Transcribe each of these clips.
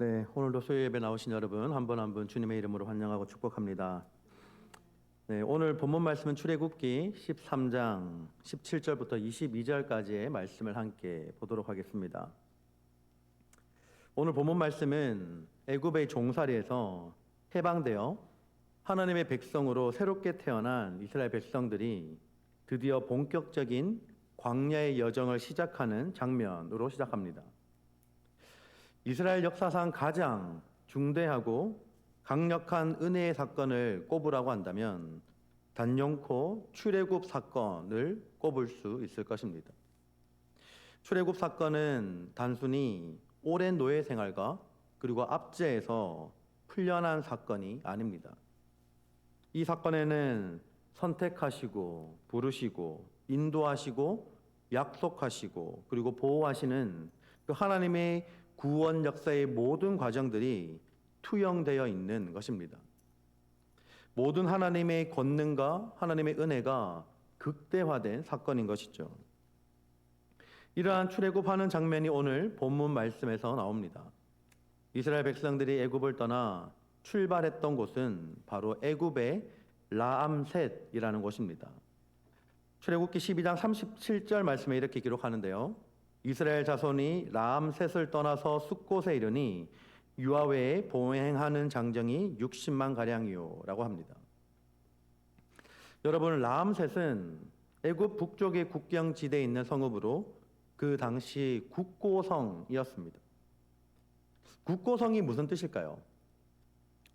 네, 오늘도 수요 예배 나오신 여러분 한 분 한 분 주님의 이름으로 환영하고 축복합니다. 네, 오늘 본문 말씀은 출애굽기 13장 17절부터 22절까지의 말씀을 함께 보도록 하겠습니다. 오늘 본문 말씀은 애굽의 종살이에서 해방되어 하나님의 백성으로 새롭게 태어난 이스라엘 백성들이 드디어 본격적인 광야의 여정을 시작하는 장면으로 시작합니다. 이스라엘 역사상 가장 중대하고 강력한 은혜의 사건을 꼽으라고 한다면 단연코 출애굽 사건을 꼽을 수 있을 것입니다. 출애굽 사건은 단순히 오랜 노예 생활과 그리고 압제에서 풀려난 사건이 아닙니다. 이 사건에는 선택하시고 부르시고 인도하시고 약속하시고 그리고 보호하시는 그 하나님의 구원 역사의 모든 과정들이 투영되어 있는 것입니다. 모든 하나님의 권능과 하나님의 은혜가 극대화된 사건인 것이죠. 이러한 출애굽하는 장면이 오늘 본문 말씀에서 나옵니다. 이스라엘 백성들이 애굽을 떠나 출발했던 곳은 바로 애굽의 라암셋이라는 곳입니다. 출애굽기 12장 37절 말씀에 이렇게 기록하는데요. 이스라엘 자손이 라암셋을 떠나서 숫곳에 이르니 유아외에 보행하는 장정이 60만 가량이요 라고 합니다. 여러분, 라암셋은 애굽 북쪽의 국경 지대에 있는 성읍으로 그 당시 국고성이었습니다. 국고성이 무슨 뜻일까요?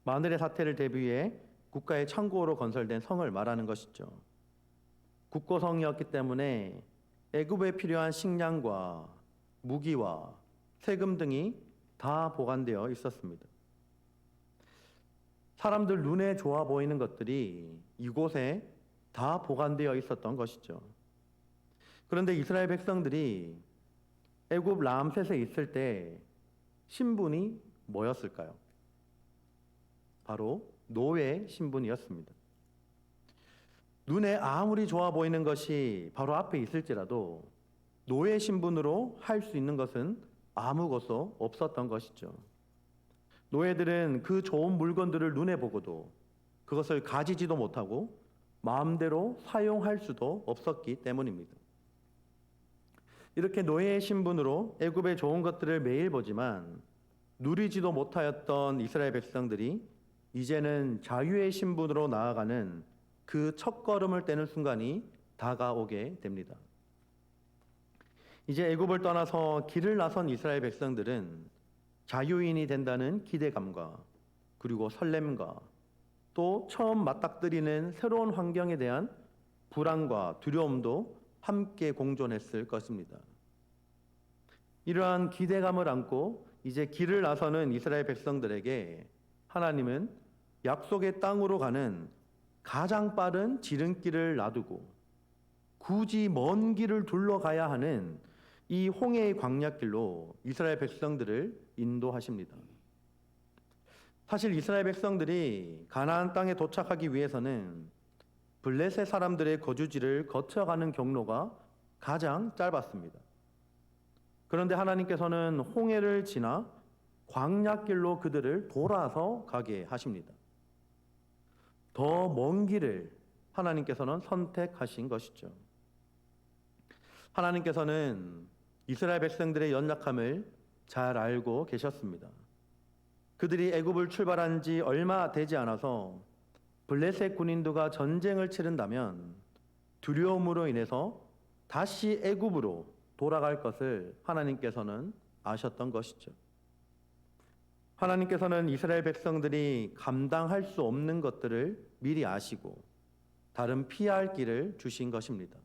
마늘의 사태를 대비해 국가의 창고로 건설된 성을 말하는 것이죠. 국고성이었기 때문에 애굽에 필요한 식량과 무기와 세금 등이 다 보관되어 있었습니다. 사람들 눈에 좋아 보이는 것들이 이곳에 다 보관되어 있었던 것이죠. 그런데 이스라엘 백성들이 애굽 라암셋에 있을 때 신분이 뭐였을까요? 바로 노예 신분이었습니다. 눈에 아무리 좋아 보이는 것이 바로 앞에 있을지라도 노예 신분으로 할 수 있는 것은 아무것도 없었던 것이죠. 노예들은 그 좋은 물건들을 눈에 보고도 그것을 가지지도 못하고 마음대로 사용할 수도 없었기 때문입니다. 이렇게 노예의 신분으로 애굽의 좋은 것들을 매일 보지만 누리지도 못하였던 이스라엘 백성들이 이제는 자유의 신분으로 나아가는 그 첫걸음을 떼는 순간이 다가오게 됩니다. 이제 애굽을 떠나서 길을 나선 이스라엘 백성들은 자유인이 된다는 기대감과 그리고 설렘과 또 처음 맞닥뜨리는 새로운 환경에 대한 불안과 두려움도 함께 공존했을 것입니다. 이러한 기대감을 안고 이제 길을 나서는 이스라엘 백성들에게 하나님은 약속의 땅으로 가는 가장 빠른 지름길을 놔두고 굳이 먼 길을 둘러가야 하는 이 홍해의 광야길로 이스라엘 백성들을 인도하십니다. 사실 이스라엘 백성들이 가나안 땅에 도착하기 위해서는 블레셋 사람들의 거주지를 거쳐가는 경로가 가장 짧았습니다. 그런데 하나님께서는 홍해를 지나 광야길로 그들을 돌아서 가게 하십니다. 더 먼 길을 하나님께서는 선택하신 것이죠. 하나님께서는 이스라엘 백성들의 연약함을 잘 알고 계셨습니다. 그들이 애굽을 출발한 지 얼마 되지 않아서 블레셋 군인들과 전쟁을 치른다면 두려움으로 인해서 다시 애굽으로 돌아갈 것을 하나님께서는 아셨던 것이죠. 하나님께서는 이스라엘 백성들이 감당할 수 없는 것들을 미리 아시고 다른 피할 길을 주신 것입니다.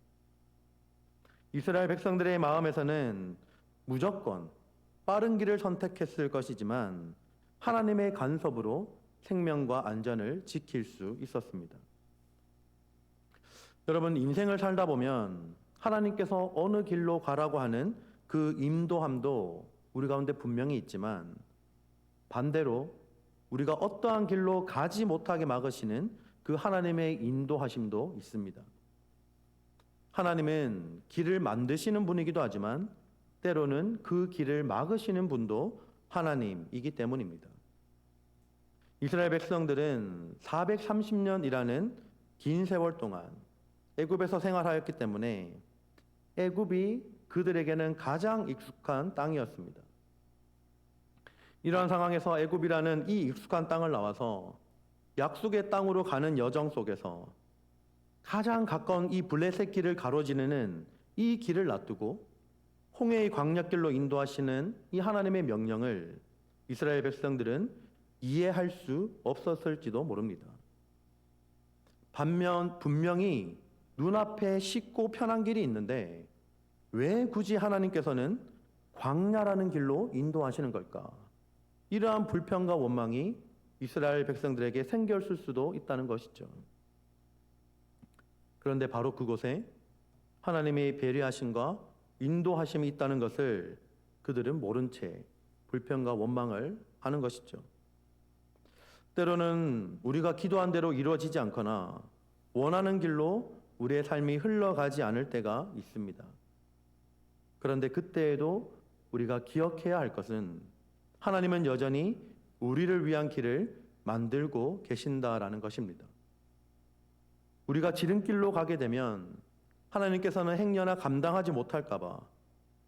이스라엘 백성들의 마음에서는 무조건 빠른 길을 선택했을 것이지만 하나님의 간섭으로 생명과 안전을 지킬 수 있었습니다. 여러분, 인생을 살다 보면 하나님께서 어느 길로 가라고 하는 그 인도함도 우리 가운데 분명히 있지만 반대로 우리가 어떠한 길로 가지 못하게 막으시는 그 하나님의 인도하심도 있습니다. 하나님은 길을 만드시는 분이기도 하지만 때로는 그 길을 막으시는 분도 하나님이기 때문입니다. 이스라엘 백성들은 430년이라는 긴 세월 동안 애굽에서 생활하였기 때문에 애굽이 그들에게는 가장 익숙한 땅이었습니다. 이러한 상황에서 애굽이라는 이 익숙한 땅을 나와서 약속의 땅으로 가는 여정 속에서 가장 가까운 이 블레셋 길을 가로지르는 이 길을 놔두고 홍해의 광야길로 인도하시는 이 하나님의 명령을 이스라엘 백성들은 이해할 수 없었을지도 모릅니다. 반면 분명히 눈앞에 쉽고 편한 길이 있는데 왜 굳이 하나님께서는 광야라는 길로 인도하시는 걸까? 이러한 불평과 원망이 이스라엘 백성들에게 생겼을 수도 있다는 것이죠. 그런데 바로 그곳에 하나님의 배려하심과 인도하심이 있다는 것을 그들은 모른 채 불평과 원망을 하는 것이죠. 때로는 우리가 기도한 대로 이루어지지 않거나 원하는 길로 우리의 삶이 흘러가지 않을 때가 있습니다. 그런데 그때에도 우리가 기억해야 할 것은 하나님은 여전히 우리를 위한 길을 만들고 계신다라는 것입니다. 우리가 지름길로 가게 되면 하나님께서는 행여나 감당하지 못할까 봐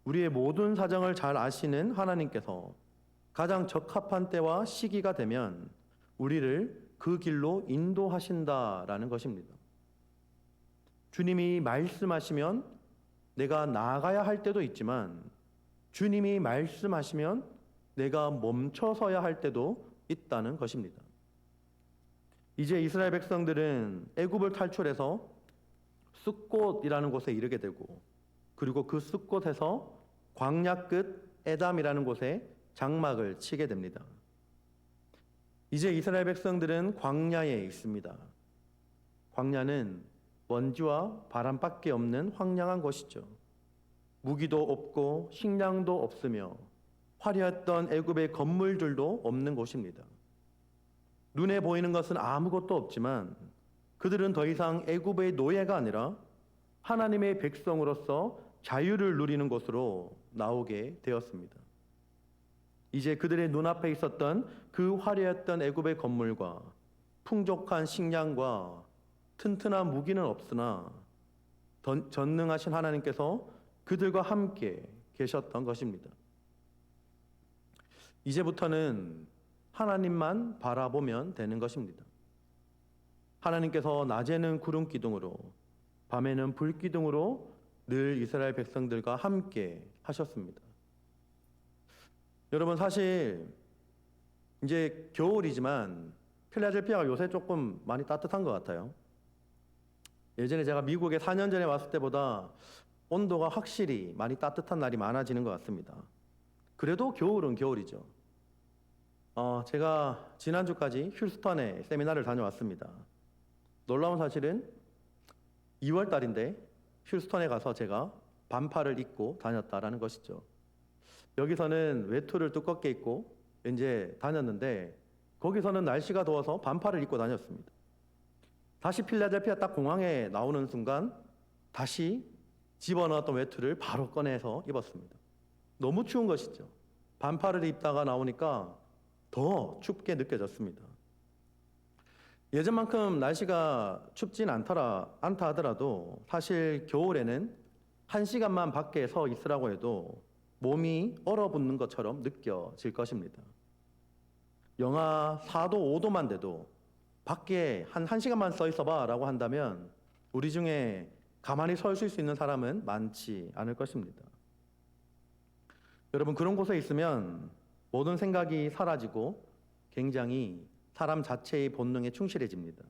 우리의 모든 사정을 잘 아시는 하나님께서 가장 적합한 때와 시기가 되면 우리를 그 길로 인도하신다라는 것입니다. 주님이 말씀하시면 내가 나아가야 할 때도 있지만 주님이 말씀하시면 내가 멈춰서야 할 때도 있다는 것입니다. 이제 이스라엘 백성들은 애굽을 탈출해서 숫곳이라는 곳에 이르게 되고 그리고 그 숫곳에서 광야 끝 에담이라는 곳에 장막을 치게 됩니다. 이제 이스라엘 백성들은 광야에 있습니다. 광야는 먼지와 바람밖에 없는 황량한 곳이죠. 무기도 없고 식량도 없으며 화려했던 애굽의 건물들도 없는 곳입니다. 눈에 보이는 것은 아무것도 없지만 그들은 더 이상 애굽의 노예가 아니라 하나님의 백성으로서 자유를 누리는 곳으로 나오게 되었습니다. 이제 그들의 눈앞에 있었던 그 화려했던 애굽의 건물과 풍족한 식량과 튼튼한 무기는 없으나 전능하신 하나님께서 그들과 함께 계셨던 것입니다. 이제부터는 하나님만 바라보면 되는 것입니다. 하나님께서 낮에는 구름 기둥으로 밤에는 불 기둥으로 늘 이스라엘 백성들과 함께 하셨습니다. 여러분 사실 이제 겨울이지만 필라델피아가 요새 조금 많이 따뜻한 것 같아요. 예전에 제가 미국에 4년 전에 왔을 때보다 온도가 확실히 많이 따뜻한 날이 많아지는 것 같습니다. 그래도 겨울은 겨울이죠. 제가 지난주까지 휴스턴에 세미나를 다녀왔습니다. 놀라운 사실은 2월 달인데 휴스턴에 가서 제가 반팔을 입고 다녔다라는 것이죠. 여기서는 외투를 두껍게 입고 이제 다녔는데 거기서는 날씨가 더워서 반팔을 입고 다녔습니다. 다시 필라델피아 딱 공항에 나오는 순간 다시 집어넣었던 외투를 바로 꺼내서 입었습니다. 너무 추운 것이죠. 반팔을 입다가 나오니까 더 춥게 느껴졌습니다. 예전만큼 날씨가 춥진 않다 하더라도 사실 겨울에는 1시간만 밖에 서 있으라고 해도 몸이 얼어붙는 것처럼 느껴질 것입니다. 영하 4도, 5도만 돼도 밖에 한 1시간만 서 있어봐 라고 한다면 우리 중에 가만히 서 있을 수 있는 사람은 많지 않을 것입니다. 여러분 그런 곳에 있으면 모든 생각이 사라지고 굉장히 사람 자체의 본능에 충실해집니다.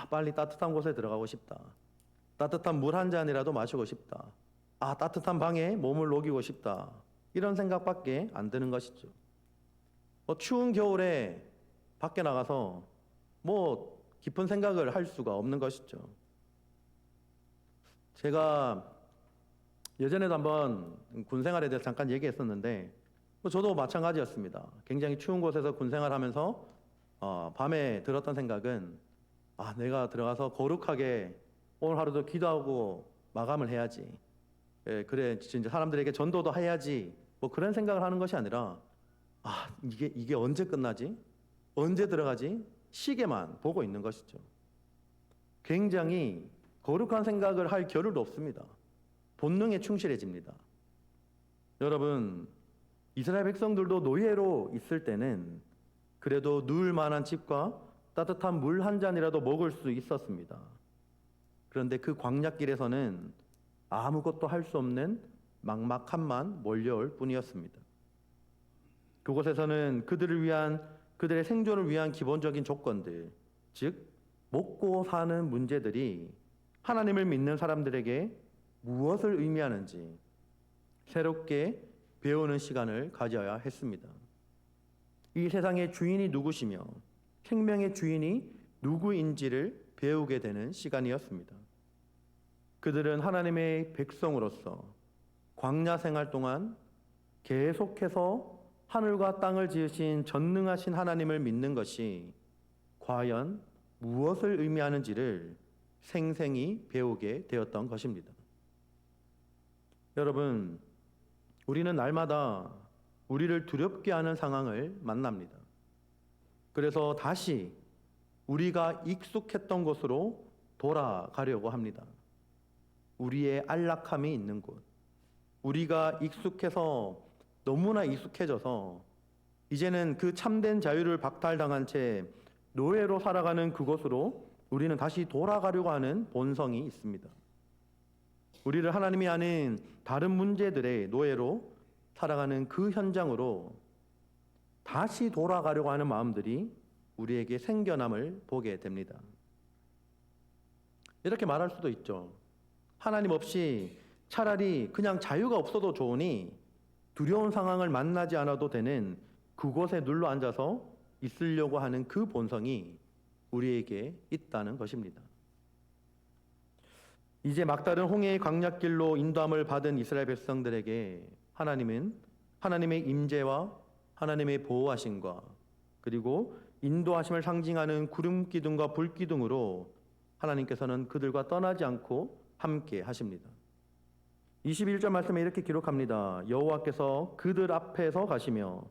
빨리 따뜻한 곳에 들어가고 싶다. 따뜻한 물 한 잔이라도 마시고 싶다. 따뜻한 방에 몸을 녹이고 싶다. 이런 생각밖에 안 드는 것이죠. 추운 겨울에 밖에 나가서 깊은 생각을 할 수가 없는 것이죠. 제가 예전에도 한번 군 생활에 대해서 잠깐 얘기했었는데 저도 마찬가지였습니다. 굉장히 추운 곳에서 군 생활하면서 밤에 들었던 생각은 내가 들어가서 거룩하게 오늘 하루도 기도하고 마감을 해야지. 그래 진짜 사람들에게 전도도 해야지. 그런 생각을 하는 것이 아니라 이게 언제 끝나지? 언제 들어가지? 시계만 보고 있는 것이죠. 굉장히 거룩한 생각을 할 겨를도 없습니다. 본능에 충실해집니다. 여러분, 이스라엘 백성들도 노예로 있을 때는 그래도 누울 만한 집과 따뜻한 물 한 잔이라도 먹을 수 있었습니다. 그런데 그 광야길에서는 아무것도 할 수 없는 막막함만 몰려올 뿐이었습니다. 그곳에서는 그들의 생존을 위한 기본적인 조건들, 즉 먹고 사는 문제들이 하나님을 믿는 사람들에게 무엇을 의미하는지 새롭게 배우는 시간을 가져야 했습니다. 이 세상의 주인이 누구시며 생명의 주인이 누구인지를 배우게 되는 시간이었습니다. 그들은 하나님의 백성으로서 광야 생활 동안 계속해서 하늘과 땅을 지으신 전능하신 하나님을 믿는 것이 과연 무엇을 의미하는지를 생생히 배우게 되었던 것입니다. 여러분, 우리는 날마다 우리를 두렵게 하는 상황을 만납니다. 그래서 다시 우리가 익숙했던 곳으로 돌아가려고 합니다. 우리의 안락함이 있는 곳, 우리가 너무나 익숙해져서 이제는 그 참된 자유를 박탈당한 채 노예로 살아가는 그곳으로 우리는 다시 돌아가려고 하는 본성이 있습니다. 우리를 하나님이 아는 다른 문제들의 노예로 살아가는 그 현장으로 다시 돌아가려고 하는 마음들이 우리에게 생겨남을 보게 됩니다. 이렇게 말할 수도 있죠. 하나님 없이 차라리 그냥 자유가 없어도 좋으니 두려운 상황을 만나지 않아도 되는 그곳에 눌러 앉아서 있으려고 하는 그 본성이 우리에게 있다는 것입니다. 이제 막다른 홍해의 광야길로 인도함을 받은 이스라엘 백성들에게 하나님은 하나님의 임재와 하나님의 보호하심과 그리고 인도하심을 상징하는 구름 기둥과 불 기둥으로 하나님께서는 그들과 떠나지 않고 함께 하십니다. 21절 말씀에 이렇게 기록합니다. 여호와께서 그들 앞에서 가시며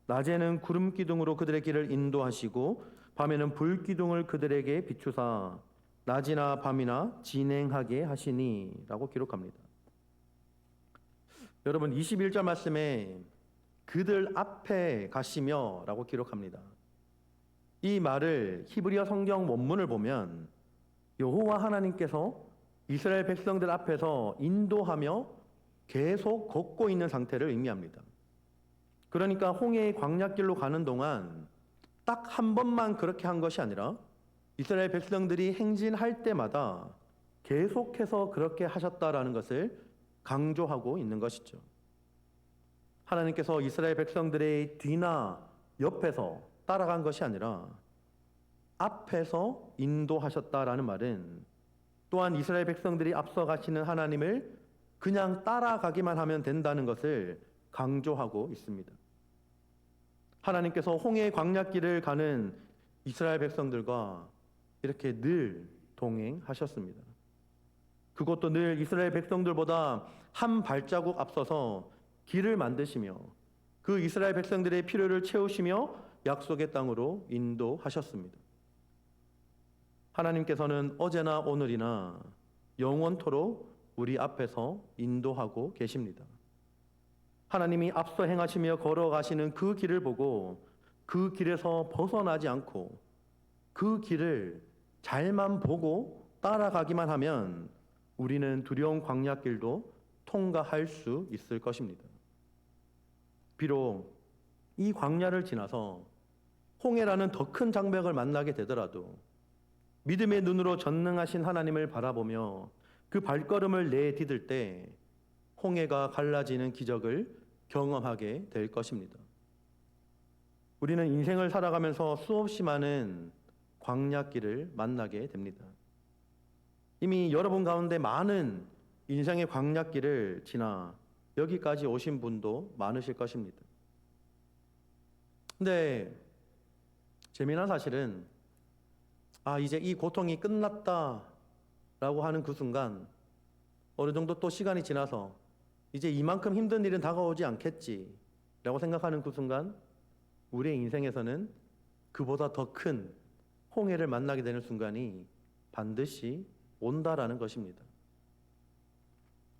낮에는 구름 기둥으로 그들의 길을 인도하시고 밤에는 불 기둥을 그들에게 비추사 낮이나 밤이나 진행하게 하시니 라고 기록합니다. 여러분, 21절 말씀에 그들 앞에 가시며 라고 기록합니다. 이 말을 히브리어 성경 원문을 보면 여호와 하나님께서 이스라엘 백성들 앞에서 인도하며 계속 걷고 있는 상태를 의미합니다. 그러니까 홍해의 광야길로 가는 동안 딱 한 번만 그렇게 한 것이 아니라 이스라엘 백성들이 행진할 때마다 계속해서 그렇게 하셨다라는 것을 강조하고 있는 것이죠. 하나님께서 이스라엘 백성들의 뒤나 옆에서 따라간 것이 아니라 앞에서 인도하셨다라는 말은 또한 이스라엘 백성들이 앞서 가시는 하나님을 그냥 따라가기만 하면 된다는 것을 강조하고 있습니다. 하나님께서 홍해의 광야길을 가는 이스라엘 백성들과 이렇게 늘 동행하셨습니다. 그것도 늘 이스라엘 백성들보다 한 발자국 앞서서 길을 만드시며 그 이스라엘 백성들의 필요를 채우시며 약속의 땅으로 인도하셨습니다. 하나님께서는 어제나 오늘이나 영원토록 우리 앞에서 인도하고 계십니다. 하나님이 앞서 행하시며 걸어가시는 그 길을 보고 그 길에서 벗어나지 않고 그 길을 잘만 보고 따라가기만 하면 우리는 두려운 광야길도 통과할 수 있을 것입니다. 비록 이 광야를 지나서 홍해라는 더 큰 장벽을 만나게 되더라도 믿음의 눈으로 전능하신 하나님을 바라보며 그 발걸음을 내디딜 때 홍해가 갈라지는 기적을 경험하게 될 것입니다. 우리는 인생을 살아가면서 수없이 많은 광야길을 만나게 됩니다. 이미 여러분 가운데 많은 인생의 광야길을 지나 여기까지 오신 분도 많으실 것입니다. 근데 재미난 사실은 이제 이 고통이 끝났다라고 하는 그 순간 어느 정도 또 시간이 지나서 이제 이만큼 힘든 일은 다가오지 않겠지 라고 생각하는 그 순간 우리의 인생에서는 그보다 더 큰 홍해를 만나게 되는 순간이 반드시 온다라는 것입니다.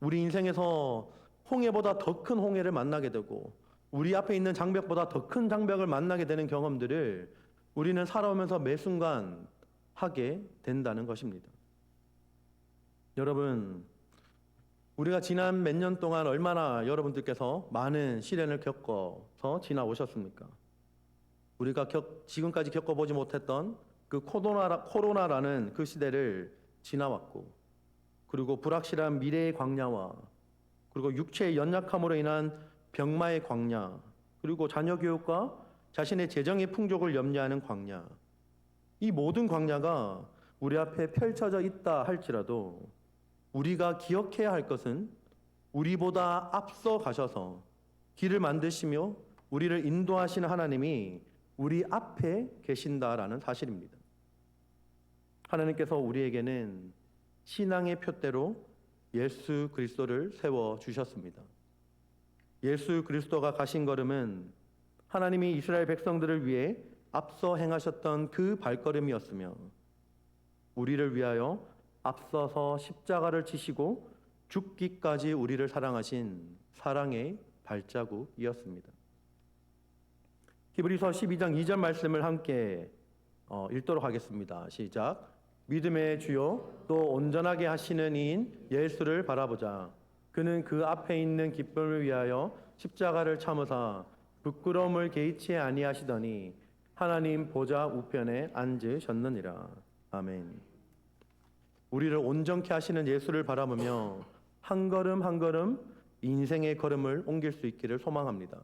우리 인생에서 홍해보다 더 큰 홍해를 만나게 되고 우리 앞에 있는 장벽보다 더 큰 장벽을 만나게 되는 경험들을 우리는 살아오면서 매 순간 하게 된다는 것입니다. 여러분, 우리가 지난 몇 년 동안 얼마나 여러분들께서 많은 시련을 겪어서 지나오셨습니까? 우리가 지금까지 겪어보지 못했던 그 코로나라는 그 시대를 지나왔고, 그리고 불확실한 미래의 광야와 그리고 육체의 연약함으로 인한 병마의 광야, 그리고 자녀 교육과 자신의 재정의 풍족을 염려하는 광야, 이 모든 광야가 우리 앞에 펼쳐져 있다 할지라도 우리가 기억해야 할 것은 우리보다 앞서 가셔서 길을 만드시며 우리를 인도하시는 하나님이 우리 앞에 계신다라는 사실입니다. 하나님께서 우리에게는 신앙의 표대로 예수 그리스도를 세워 주셨습니다. 예수 그리스도가 가신 걸음은 하나님이 이스라엘 백성들을 위해 앞서 행하셨던 그 발걸음이었으며 우리를 위하여 앞서서 십자가를 지시고 죽기까지 우리를 사랑하신 사랑의 발자국이었습니다. 히브리서 12장 2절 말씀을 함께 읽도록 하겠습니다. 시작. 믿음의 주요 또 온전하게 하시는 이인 예수를 바라보자. 그는 그 앞에 있는 기쁨을 위하여 십자가를 참으사 부끄러움을 개의치 아니하시더니 하나님 보좌 우편에 앉으셨느니라. 아멘. 우리를 온전케 하시는 예수를 바라보며 한 걸음 한 걸음 인생의 걸음을 옮길 수 있기를 소망합니다.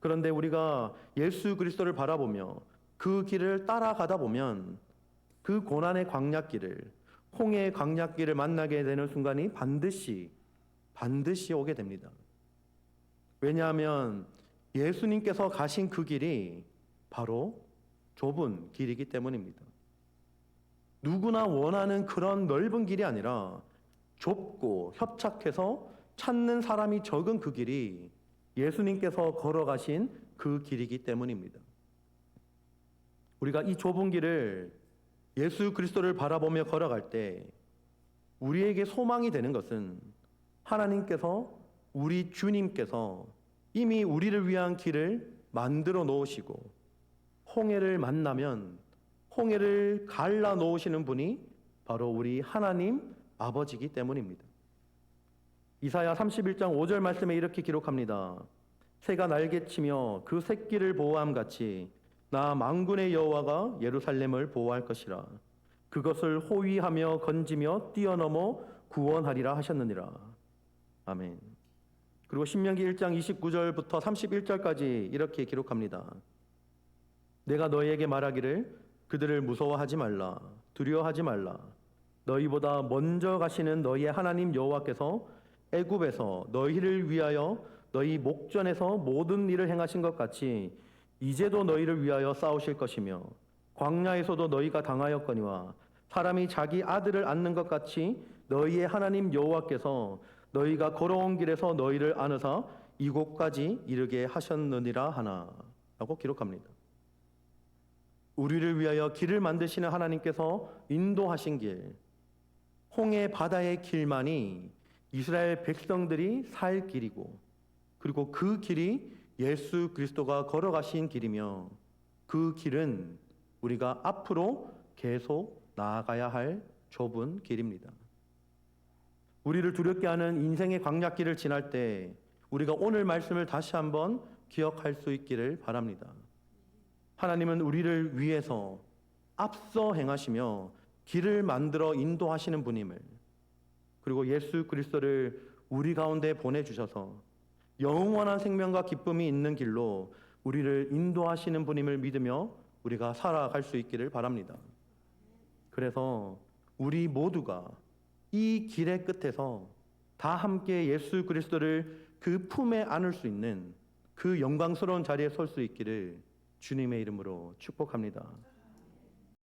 그런데 우리가 예수 그리스도를 바라보며 그 길을 따라가다 보면 그 고난의 광야길을, 홍해의 광야길을 만나게 되는 순간이 반드시 오게 됩니다. 왜냐하면 예수님께서 가신 그 길이 바로 좁은 길이기 때문입니다. 누구나 원하는 그런 넓은 길이 아니라 좁고 협착해서 찾는 사람이 적은 그 길이 예수님께서 걸어가신 그 길이기 때문입니다. 우리가 이 좁은 길을 예수 그리스도를 바라보며 걸어갈 때 우리에게 소망이 되는 것은 하나님께서, 우리 주님께서 이미 우리를 위한 길을 만들어 놓으시고 홍해를 만나면 홍해를 갈라 놓으시는 분이 바로 우리 하나님 아버지이기 때문입니다. 이사야 31장 5절 말씀에 이렇게 기록합니다. 새가 날개치며 그 새끼를 보호함 같이 나 만군의 여호와가 예루살렘을 보호할 것이라. 그것을 호위하며 건지며 뛰어넘어 구원하리라 하셨느니라. 아멘. 그리고 신명기 1장 29절부터 31절까지 이렇게 기록합니다. 내가 너희에게 말하기를 그들을 무서워하지 말라, 두려워하지 말라. 너희보다 먼저 가시는 너희의 하나님 여호와께서 애굽에서 너희를 위하여 너희 목전에서 모든 일을 행하신 것 같이 이제도 너희를 위하여 싸우실 것이며 광야에서도 너희가 당하였거니와 사람이 자기 아들을 안는 것 같이 너희의 하나님 여호와께서 너희가 걸어온 길에서 너희를 안으사 이곳까지 이르게 하셨느니라 하나 라고 기록합니다. 우리를 위하여 길을 만드시는 하나님께서 인도하신 길, 홍해 바다의 길만이 이스라엘 백성들이 살 길이고, 그리고 그 길이 예수 그리스도가 걸어가신 길이며 그 길은 우리가 앞으로 계속 나아가야 할 좁은 길입니다. 우리를 두렵게 하는 인생의 광야길을 지날 때 우리가 오늘 말씀을 다시 한번 기억할 수 있기를 바랍니다. 하나님은 우리를 위해서 앞서 행하시며 길을 만들어 인도하시는 분임을, 그리고 예수 그리스도를 우리 가운데 보내주셔서 영원한 생명과 기쁨이 있는 길로 우리를 인도하시는 분임을 믿으며 우리가 살아갈 수 있기를 바랍니다. 그래서 우리 모두가 이 길의 끝에서 다 함께 예수 그리스도를 그 품에 안을 수 있는 그 영광스러운 자리에 설 수 있기를 주님의 이름으로 축복합니다.